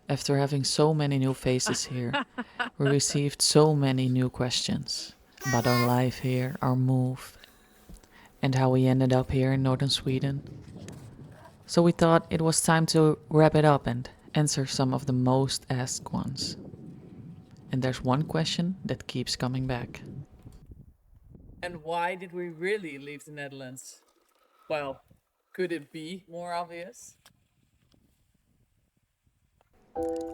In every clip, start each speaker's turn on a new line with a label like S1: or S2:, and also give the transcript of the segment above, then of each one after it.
S1: After having so many new faces here, we received so many new questions about our life here, our move, and how we ended up here in northern Sweden. So we thought it was time to wrap it up and answer some of the most asked ones. And there's one question that keeps coming back.
S2: And why did we really leave the Netherlands? Well, could it be more obvious?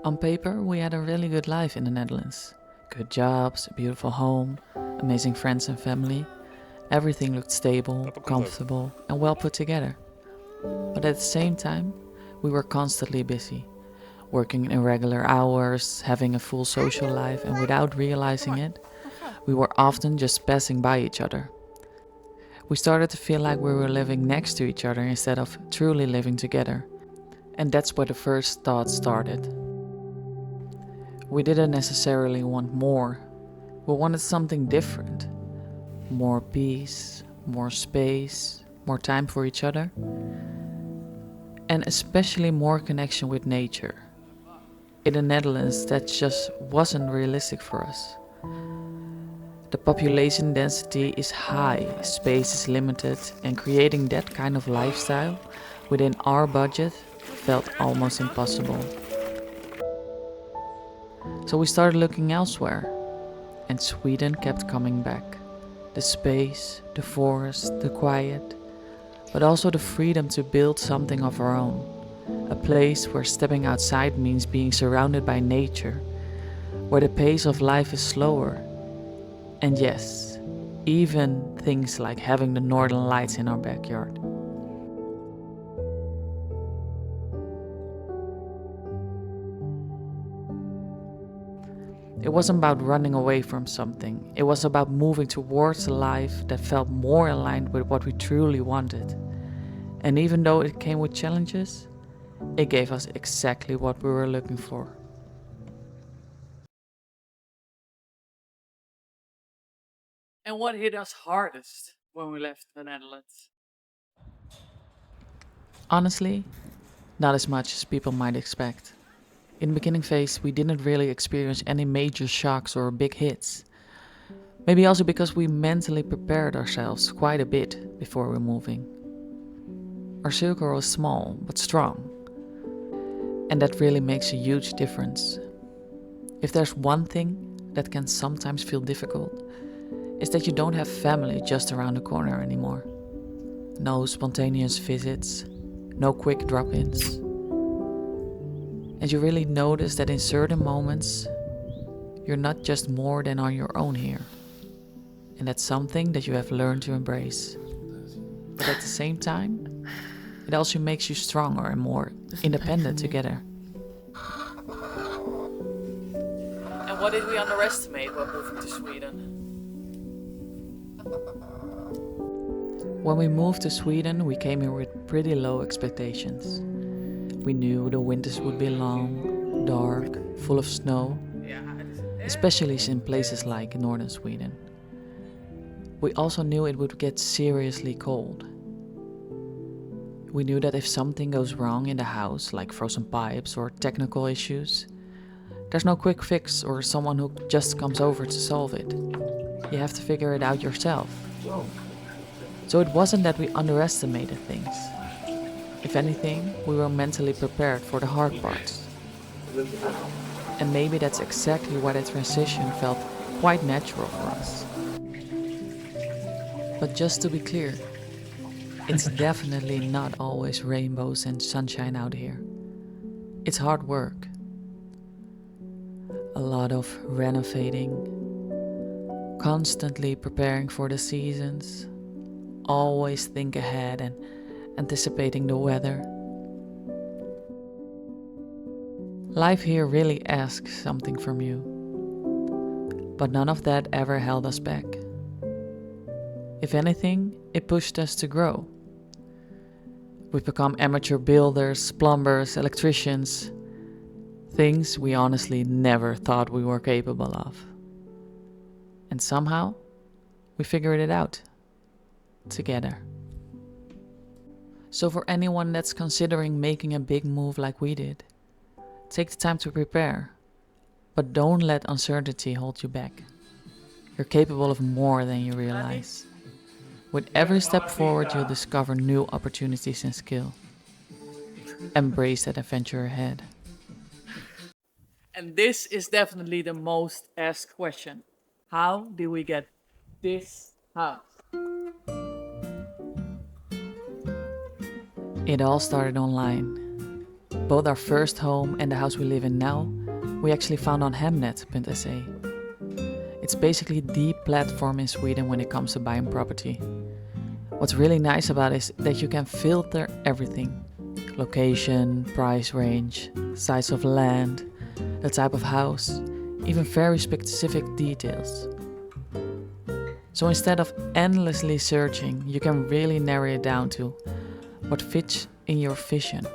S1: On paper, we had a really good life in the Netherlands. Good jobs, a beautiful home, amazing friends and family. Everything looked stable, comfortable, and well put together. But at the same time, we were constantly busy, working irregular hours, having a full social life, and without realizing it, we were often just passing by each other. We started to feel like we were living next to each other instead of truly living together. And that's where the first thought started. We didn't necessarily want more. We wanted something different. More peace, more space, more time for each other, and especially more connection with nature. In the Netherlands, that just wasn't realistic for us. The population density is high, space is limited, and creating that kind of lifestyle within our budget felt almost impossible. So we started looking elsewhere, and Sweden kept coming back. The space, the forest, the quiet, but also the freedom to build something of our own. A place where stepping outside means being surrounded by nature, where the pace of life is slower. And yes, even things like having the northern lights in our backyard. It wasn't about running away from something. It was about moving towards a life that felt more aligned with what we truly wanted. And even though it came with challenges, it gave us exactly what we were looking for.
S2: And what hit us hardest when we left the Netherlands?
S1: Honestly, not as much as people might expect. In the beginning phase, we didn't really experience any major shocks or big hits. Maybe also because we mentally prepared ourselves quite a bit before we're moving. Our circle was small but strong, and that really makes a huge difference. If there's one thing that can sometimes feel difficult, it's that you don't have family just around the corner anymore. No spontaneous visits, no quick drop ins. And you really notice that in certain moments, you're not just more than on your own here. And that's something that you have learned to embrace. But at the same time, it also makes you stronger and more independent together.
S2: And what did we underestimate when moving to Sweden?
S1: When we moved to Sweden, we came here with pretty low expectations. We knew the winters would be long, dark, full of snow, especially in places like northern Sweden. We also knew it would get seriously cold. We knew that if something goes wrong in the house, like frozen pipes or technical issues, there's no quick fix or someone who just comes over to solve it. You have to figure it out yourself. So it wasn't that we underestimated things. If anything, we were mentally prepared for the hard parts. And maybe that's exactly why the transition felt quite natural for us. But just to be clear, it's definitely not always rainbows and sunshine out here. It's hard work. A lot of renovating, constantly preparing for the seasons, always think ahead and anticipating the weather. Life here really asks something from you, but none of that ever held us back. If anything, it pushed us to grow. We've become amateur builders, plumbers, electricians, things we honestly never thought we were capable of. And somehow, we figured it out. Together. So for anyone that's considering making a big move like we did, Take the time to prepare, but don't let uncertainty hold you back. You're capable of more than you realize. With every step forward, you'll discover new opportunities and skill. Embrace that adventure ahead.
S2: And this is definitely the most asked question. How did we get this house?
S1: It all started online. Both our first home and the house we live in now, we actually found on Hemnet.se. It's basically the platform in Sweden when it comes to buying property. What's really nice about it is that you can filter everything. Location, price range, size of land, the type of house, even very specific details. So instead of endlessly searching, you can really narrow it down to what fits in your vision.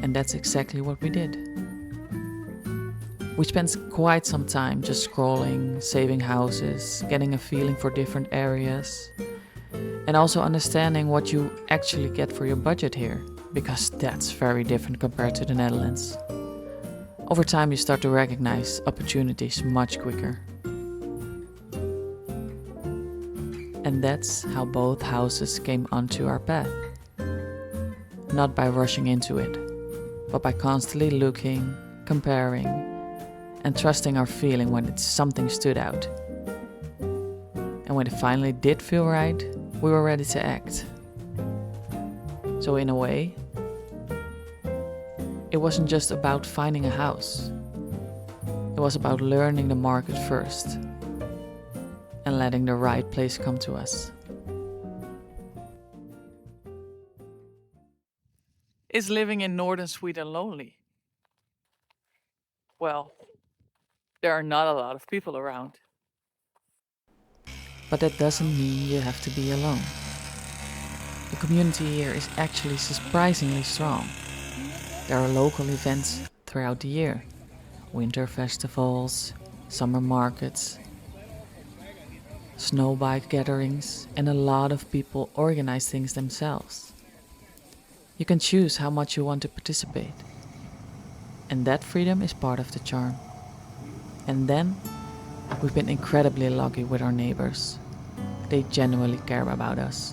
S1: And that's exactly what we did. We spent quite some time just scrolling, saving houses, getting a feeling for different areas, and also understanding what you actually get for your budget here, because that's very different compared to the Netherlands. Over time, you start to recognize opportunities much quicker. And that's how both houses came onto our path. Not by rushing into it, but by constantly looking, comparing, and trusting our feeling when something stood out. And when it finally did feel right, we were ready to act. So in a way, it wasn't just about finding a house. It was about learning the market first and letting the right place come to us.
S2: Is living in northern Sweden lonely? Well, there are not a lot of people around.
S1: But that doesn't mean you have to be alone. The community here is actually surprisingly strong. There are local events throughout the year. Winter festivals, summer markets, snow bike gatherings, and a lot of people organize things themselves. You can choose how much you want to participate. And that freedom is part of the charm. And then, we've been incredibly lucky with our neighbors. They genuinely care about us.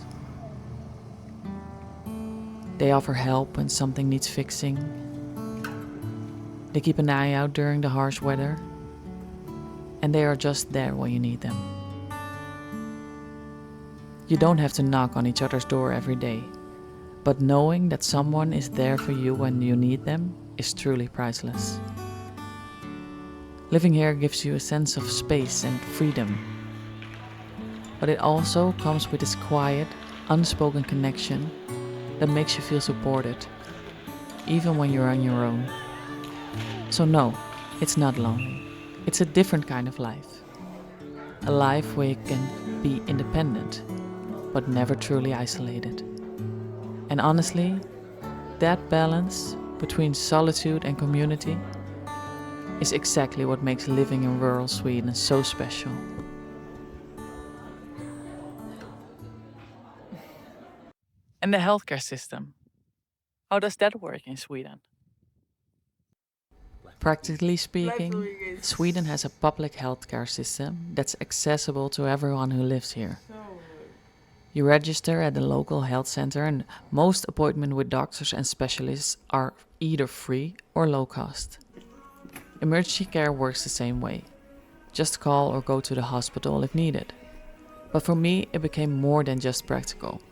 S1: They offer help when something needs fixing. They keep an eye out during the harsh weather. And they are just there when you need them. You don't have to knock on each other's door every day, but knowing that someone is there for you when you need them is truly priceless. Living here gives you a sense of space and freedom, but it also comes with this quiet, unspoken connection that makes you feel supported, even when you're on your own. So no, it's not lonely. It's a different kind of life. A life where you can be independent, but never truly isolated. And honestly, that balance between solitude and community is exactly what makes living in rural Sweden so special.
S2: And the healthcare system. How does that work in Sweden?
S1: Practically speaking, Sweden has a public healthcare system that's accessible to everyone who lives here. You register at the local health center, and most appointments with doctors and specialists are either free or low cost. Emergency care works the same way. Just call or go to the hospital if needed. But for me, it became more than just practical.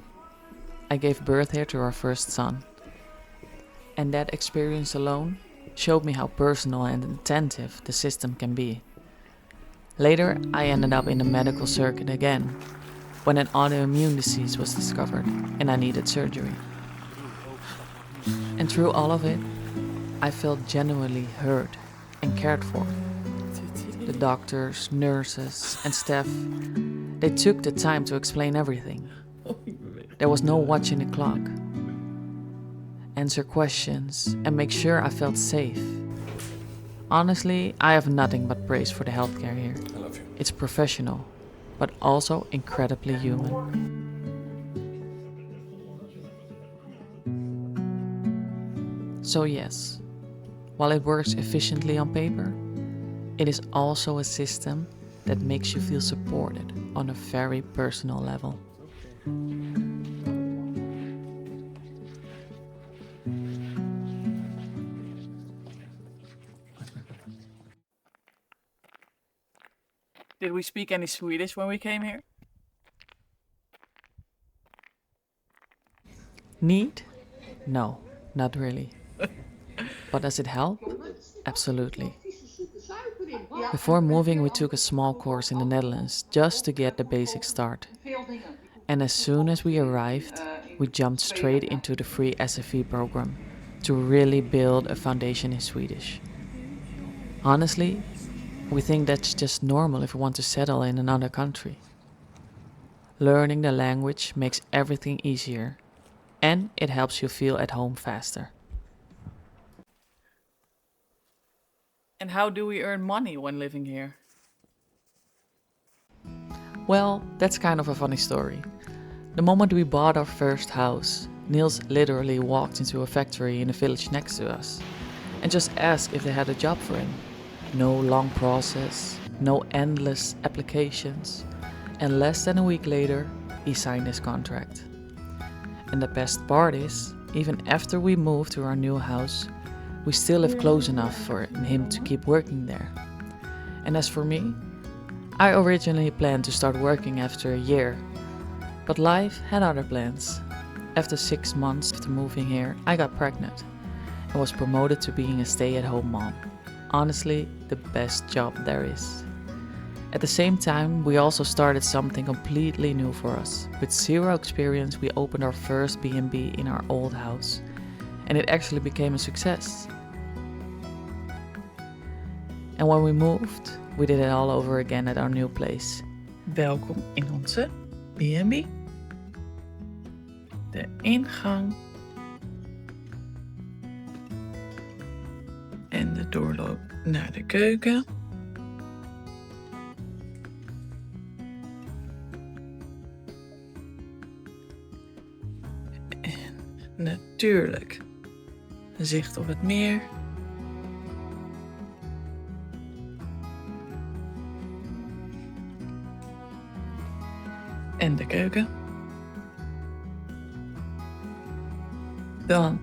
S1: I gave birth here to our first son. And that experience alone showed me how personal and attentive the system can be. Later, I ended up in the medical circuit again, when an autoimmune disease was discovered and I needed surgery. And through all of it, I felt genuinely heard and cared for. The doctors, nurses, and staff, they took the time to explain everything. There was no watching the clock. Answer questions and make sure I felt safe. Honestly, I have nothing but praise for the healthcare here. It's professional, but also incredibly human. So yes, While it works efficiently on paper, it is also a system that makes you feel supported on a very personal level.
S2: Did we speak any Swedish when we came here?
S1: Need? No, not really. But does it help? Absolutely. Before moving, we took a small course in the Netherlands just to get the basic start. And as soon as we arrived, we jumped straight into the free SFE program to really build a foundation in Swedish. Honestly, we think that's just normal if we want to settle in another country. Learning the language makes everything easier, and it helps you feel at home faster.
S2: And how do we earn money when living here?
S1: Well, that's kind of a funny story. The moment we bought our first house, Niels literally walked into a factory in the village next to us and just asked if they had a job for him. No long process, no endless applications, and less than a week later, he signed his contract. And the best part is, even after we moved to our new house, we still live close enough for him to keep working there. And as for me, I originally planned to start working after a year, but life had other plans. After 6 months after moving here, I got pregnant and was promoted to being a stay-at-home mom. Honestly, the best job there is. At the same time, we also started something completely new for us. With zero experience, we opened our first B&B in our old house, and it actually became a success. And when we moved, we did it all over again at our new place.
S2: Welkom in onze B&B. De ingang. En de doorloop naar de keuken. En natuurlijk zicht op het meer. En de keuken. Dan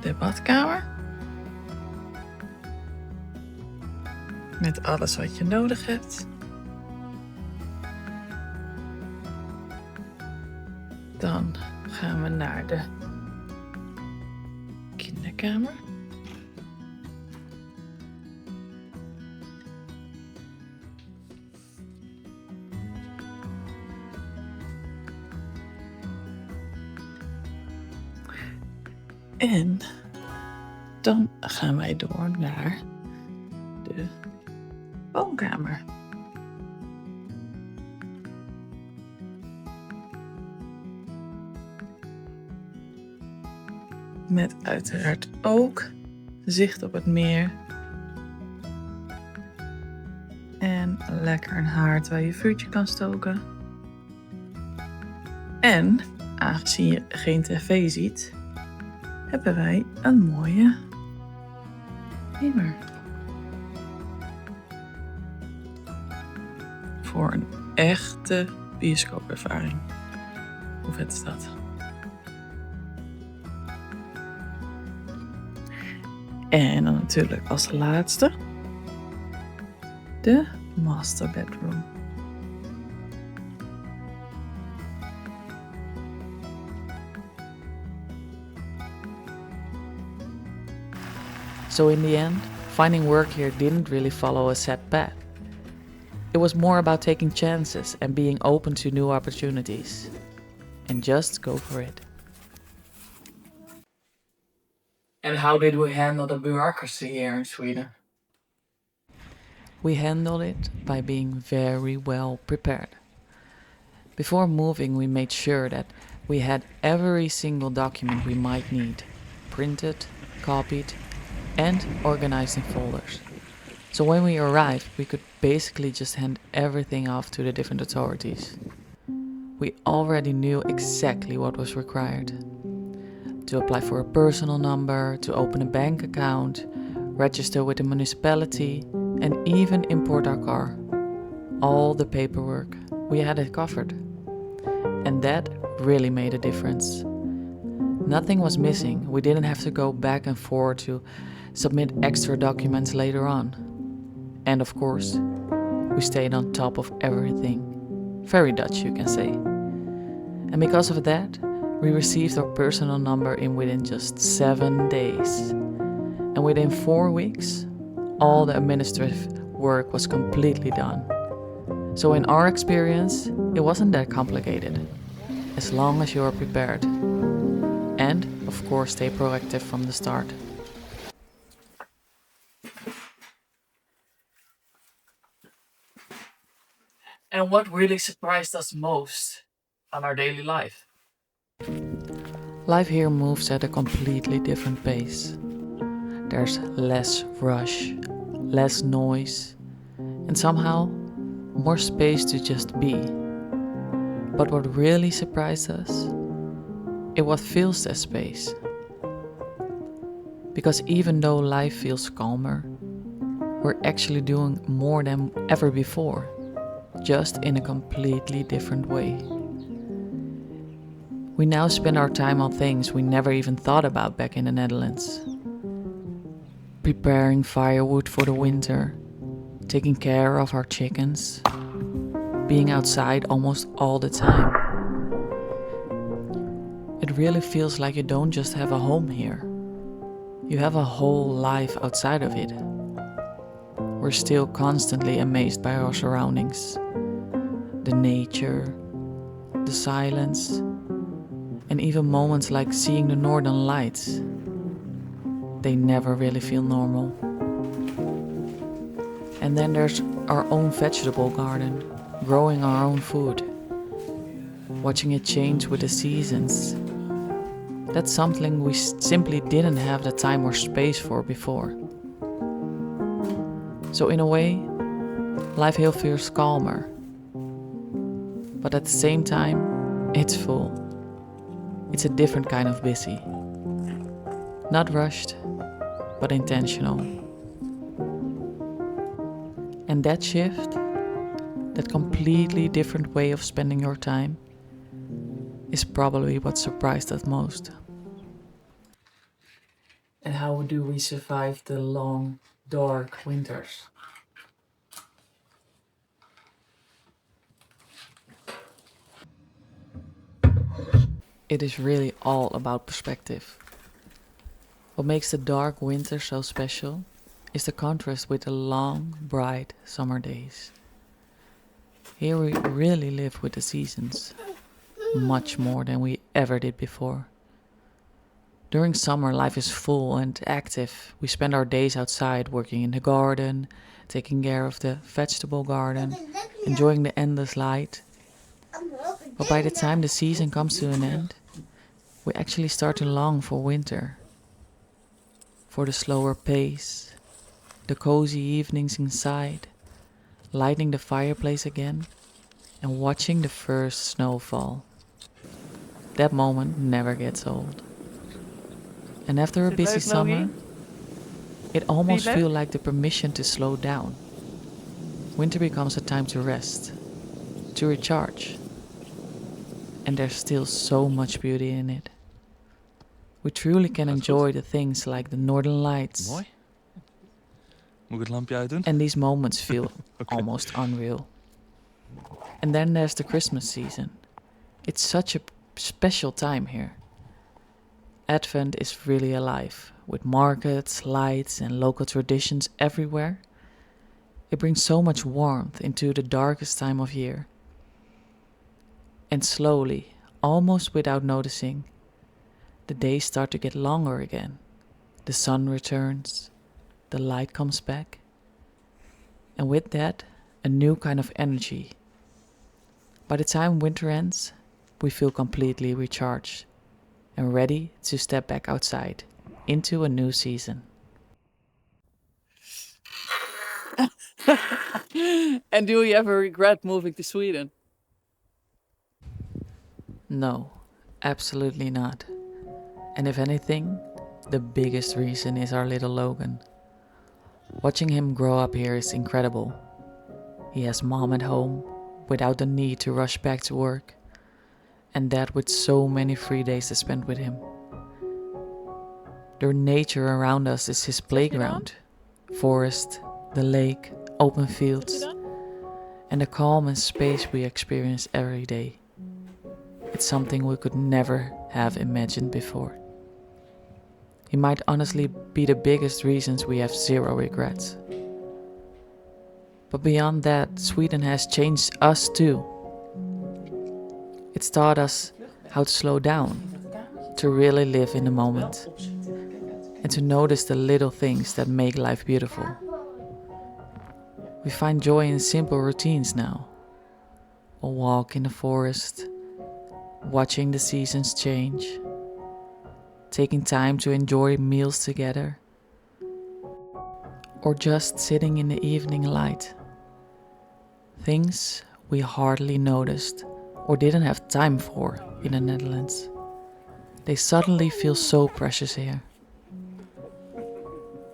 S2: de badkamer. Met alles wat je nodig hebt. Dan gaan we naar de kinderkamer. En dan gaan wij door naar de woonkamer. Met uiteraard ook zicht op het meer. En lekker een haard waar je vuurtje kan stoken. En aangezien je geen tv ziet, hebben wij een mooie beamer. Voor een echte bioscoopervaring. Hoe vet is dat? En dan natuurlijk als laatste de master bedroom.
S1: So in the end, finding work here didn't really follow a set path. It was more about taking chances and being open to new opportunities. And just go for it.
S2: And how did we handle the bureaucracy here in Sweden?
S1: We handled it by being very well prepared. Before moving, we made sure that we had every single document we might need, printed, copied, and organized in folders. So when we arrived, we could basically just hand everything off to the different authorities. We already knew exactly what was required. to apply for a personal number, to open a bank account, register with the municipality, and even import our car. All the paperwork, we had it covered. And that really made a difference. Nothing was missing. We didn't have to go back and forth to submit extra documents later on. And of course, we stayed on top of everything. Very Dutch, you can say. And because of that, we received our personal number within just 7 days. And within 4 weeks, all the administrative work was completely done. So in our experience, it wasn't that complicated, as long as you are prepared. And, of course, stay proactive from the start. And what really surprised us most on our daily life? Life here moves at a completely different pace. There's less rush, less noise, and somehow more space to just be. But what really surprised us, it what fills that space. Because even though life feels calmer, we're actually doing more than ever before, just in a completely different way. We now spend our time on things we never even thought about back in the Netherlands. Preparing firewood for the winter, taking care of our chickens, being outside almost all the time. It really feels like you don't just have a home here. You have a whole life outside of it. We're still constantly amazed by our surroundings. The nature, the silence, and even moments like seeing the northern lights. They never really feel normal. And then there's our own vegetable garden, growing our own food, watching it change with the seasons. That's something we simply didn't have the time or space for before. So in a way, life here feels calmer. But at the same time, it's full. It's a different kind of busy. Not rushed, but intentional. And that shift, that completely different way of spending your time, is probably what surprised us most. And how do we survive the long, dark winters? It is really all about perspective. What makes the dark winter so special is the contrast with the long, bright summer days. Here we really live with the seasons, much more than we ever did before. During summer, life is full and active. We spend our days outside working in the garden, taking care of the vegetable garden, enjoying the endless light. But by the time the season comes to an end, we actually start to long for winter. For the slower pace, the cozy evenings inside, lighting the fireplace again, and watching the first snow fall. That moment never gets old. And after a busy summer, it almost feels like the permission to slow down. Winter becomes a time to rest, to recharge. And there's still so much beauty in it. We truly can enjoy the things like the northern lights.
S3: Mooi. Moet ik het lampje uitdoen?
S1: And these moments feel almost unreal. And then there's the Christmas season. It's such a special time here. Advent is really alive, with markets, lights, and local traditions everywhere. It brings so much warmth into the darkest time of year. And slowly, almost without noticing, the days start to get longer again. The sun returns, the light comes back, and with that, a new kind of energy. By the time winter ends, we feel completely recharged and ready to step back outside into a new season.
S2: And do you ever regret moving to Sweden?
S1: No, absolutely not. And if anything, the biggest reason is our little Logan. Watching him grow up here is incredible. He has mom at home without the need to rush back to work, and that with so many free days to spend with him. The nature around us is his playground. Forest, the lake, open fields, and the calm and space we experience every day. It's something we could never have imagined before. He might honestly be the biggest reasons we have zero regrets. But beyond that, Sweden has changed us too. It's taught us how to slow down, to really live in the moment, and to notice the little things that make life beautiful. We find joy in simple routines now. A walk in the forest, watching the seasons change, taking time to enjoy meals together, or just sitting in the evening light. Things we hardly noticed or didn't have time for in the Netherlands. They suddenly feel so precious here.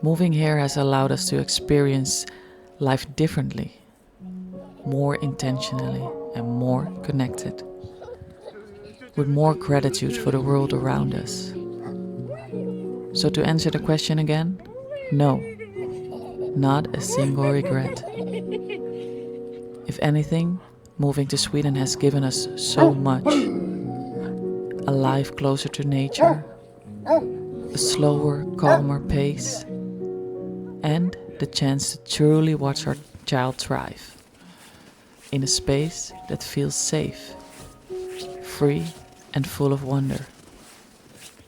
S1: Moving here has allowed us to experience life differently, more intentionally and more connected, with more gratitude for the world around us. So to answer the question again, no, not a single regret. If anything, moving to Sweden has given us so much. A life closer to nature, a slower, calmer pace, and the chance to truly watch our child thrive in a space that feels safe, free, and full of wonder.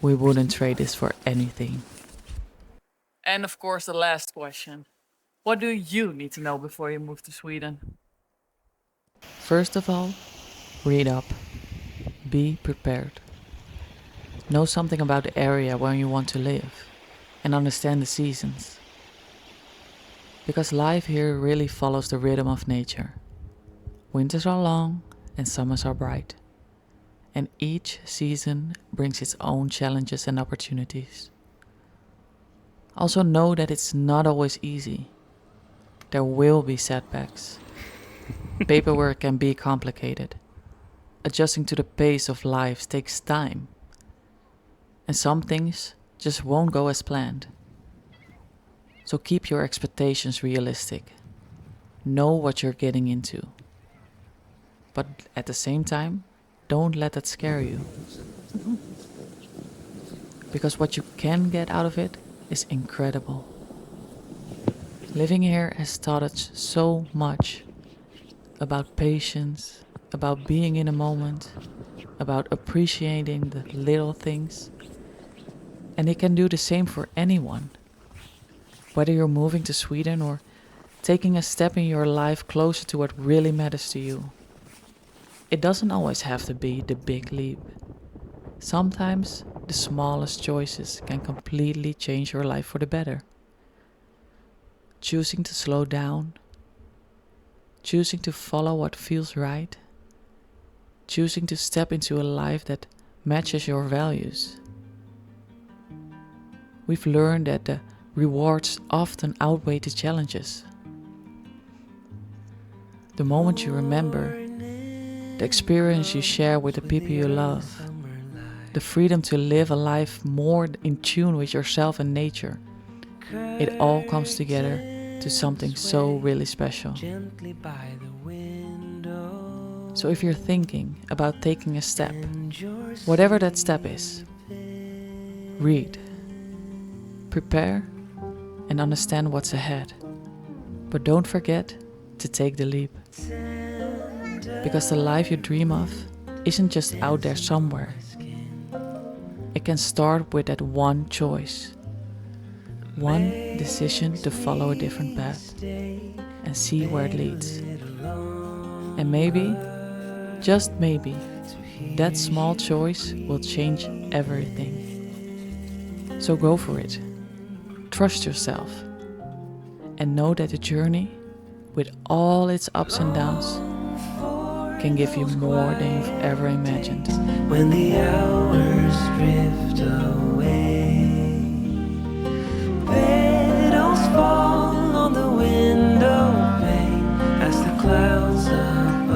S1: We wouldn't trade this for anything.
S2: And of course, the last question. What do you need to know before you move to Sweden?
S1: First of all, read up. Be prepared. Know something about the area where you want to live and understand the seasons. Because life here really follows the rhythm of nature. Winters are long and summers are bright. And each season brings its own challenges and opportunities. Also know that it's not always easy. There will be setbacks. Paperwork can be complicated. Adjusting to the pace of life takes time. And some things just won't go as planned. So keep your expectations realistic. Know what you're getting into. But at the same time, don't let that scare you. Because what you can get out of it is incredible. Living here has taught us so much about patience, about being in a moment, about appreciating the little things. And it can do the same for anyone. Whether you're moving to Sweden or taking a step in your life closer to what really matters to you. It doesn't always have to be the big leap. Sometimes the smallest choices can completely change your life for the better. Choosing to slow down, choosing to follow what feels right, choosing to step into a life that matches your values. We've learned that the rewards often outweigh the challenges. The moment you remember, the experience you share with the people you love, the freedom to live a life more in tune with yourself and nature, it all comes together to something so really special. So if you're thinking about taking a step, whatever that step is, read, prepare, and understand what's ahead. But don't forget to take the leap. Because the life you dream of isn't just out there somewhere. It can start with that one choice. One decision to follow a different path and see where it leads. And maybe, just maybe, that small choice will change everything. So go for it. Trust yourself. And know that the journey, with all its ups and downs, can give you more than you've ever imagined.
S4: When the hours drift away, petals fall on the window pane as the clouds above